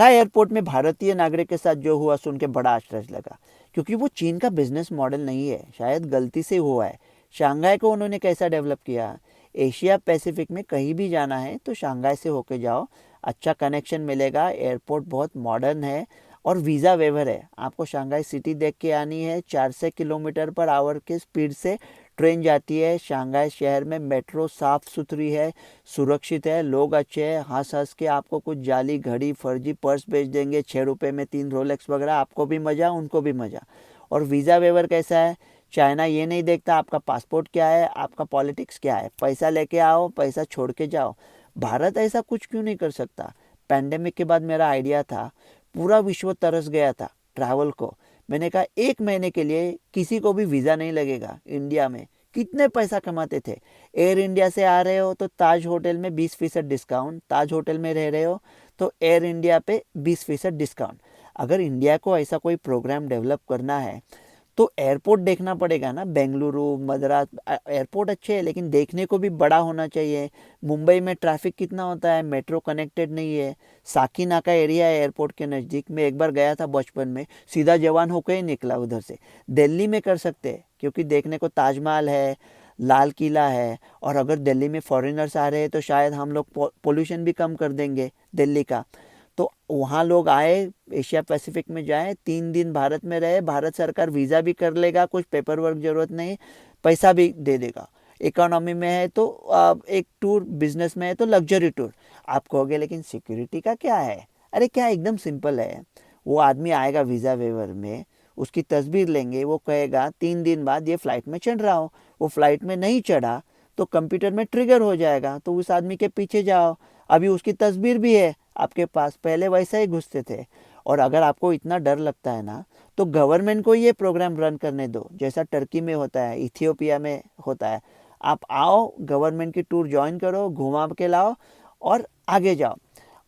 Airport में भारतीय नागरिक के साथ जो हुआ सुन के बड़ा आश्चर्य लगा, क्योंकि वो चीन का बिजनेस मॉडल नहीं है, शायद गलती से हुआ है। शंघाई को उन्होंने कैसा डेवलप किया। एशिया पैसिफिक में कहीं भी जाना है तो शंघाई से होके जाओ, अच्छा कनेक्शन मिलेगा, एयरपोर्ट बहुत मॉडर्न है और वीज़ा वेवर है। आपको शंघाई सिटी देख के आनी है, 400 किलोमीटर पर आवर के स्पीड से ट्रेन जाती है। शंघाई शहर में मेट्रो साफ सुथरी है, सुरक्षित है, लोग अच्छे हैं, हंस हंस के आपको कुछ जाली घड़ी फर्जी पर्स बेच देंगे, 6 रुपये में 3 रोलेक्स वगैरह, आपको भी मज़ा उनको भी मज़ा। और वीज़ा वेवर कैसा है, चाइना ये नहीं देखता आपका पासपोर्ट क्या है, आपका पॉलिटिक्स क्या है, पैसा लेके आओ पैसा छोड़ के जाओ। भारत ऐसा कुछ क्यों नहीं कर सकता। पैंडेमिक के बाद मेरा आइडिया था, पूरा विश्व तरस गया था ट्रैवल को। मैंने कहा 1 महीने के लिए किसी को भी वीज़ा नहीं लगेगा इंडिया में। कितने पैसा कमाते थे। एयर इंडिया से आ रहे हो तो ताज होटल में 20% डिस्काउंट, ताज होटल में रह रहे हो तो एयर इंडिया पे 20% डिस्काउंट। अगर इंडिया को ऐसा कोई प्रोग्राम डेवलप करना है तो एयरपोर्ट देखना पड़ेगा ना। बेंगलुरु मद्रास एयरपोर्ट अच्छे है लेकिन देखने को भी बड़ा होना चाहिए। मुंबई में ट्रैफिक कितना होता है, मेट्रो कनेक्टेड नहीं है। साकीनाका एरिया है एयरपोर्ट के नज़दीक में, एक बार गया था बचपन में, सीधा जवान होकर ही निकला उधर से। दिल्ली में कर सकते हैं क्योंकि देखने को ताजमहल है, लाल किला है, और अगर दिल्ली में फॉरेनर्स आ रहे हैं तो शायद हम लोग पोल्यूशन भी कम कर देंगे दिल्ली का। तो वहाँ लोग आए, एशिया पैसिफिक में जाए, 3 दिन भारत में रहे, भारत सरकार वीज़ा भी कर लेगा, कुछ पेपर वर्क जरूरत नहीं, पैसा भी दे देगा। इकोनॉमी में है तो एक टूर, बिजनेस में है तो लग्जरी टूर। आप कहोगे लेकिन सिक्योरिटी का क्या है। अरे क्या, एकदम सिंपल है। वो आदमी आएगा वीज़ा वेवर में, उसकी तस्वीर लेंगे, वो कहेगा 3 दिन बाद ये फ़्लाइट में चढ़ रहा हो। वो फ्लाइट में नहीं चढ़ा तो कंप्यूटर में ट्रिगर हो जाएगा, तो उस आदमी के पीछे जाओ, अभी उसकी तस्वीर भी है आपके पास, पहले वैसा ही घुसते थे। और अगर आपको इतना डर लगता है ना तो गवर्नमेंट को ये प्रोग्राम रन करने दो, जैसा टर्की में होता है, इथियोपिया में होता है। आप आओ, गवर्नमेंट की टूर ज्वाइन करो, घुमा के लाओ और आगे जाओ।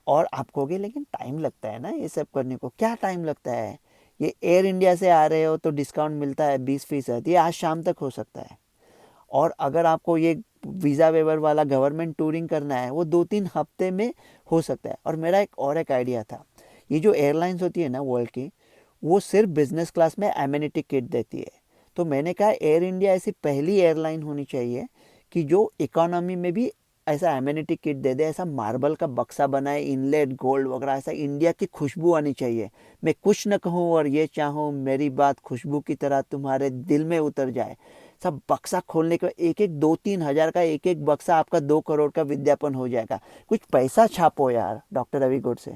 और आप कहोगे लेकिन टाइम लगता है ना ये सब करने को। क्या टाइम लगता है, ये एयर इंडिया से आ रहे हो तो डिस्काउंट मिलता है 20%, ये आज शाम तक हो सकता है। और अगर आपको ये वीज़ा वेवर वाला गवर्नमेंट टूरिंग करना है वो 2-3 हफ्ते में हो सकता है। और मेरा एक आइडिया था, ये जो एयरलाइंस होती है ना वर्ल्ड की, वो सिर्फ बिजनेस क्लास में एमिनिटी किट देती है। तो मैंने कहा एयर इंडिया ऐसी पहली एयरलाइन होनी चाहिए कि जो इकोनॉमी में भी ऐसा एमिनिटी किट दे दे, ऐसा मार्बल का बक्सा बनाए, इनलेट गोल्ड वगैरह, ऐसा इंडिया की खुशबू आनी चाहिए। मैं कुछ न कहूँ और ये चाहूँ मेरी बात खुशबू की तरह तुम्हारे दिल में उतर जाए। सब बक्सा खोलने के एक एक 2-3 हज़ार का एक एक बक्सा आपका 2 करोड़ का विज्ञापन हो जाएगा। कुछ पैसा छापो यार डॉक्टर रवि गोड से।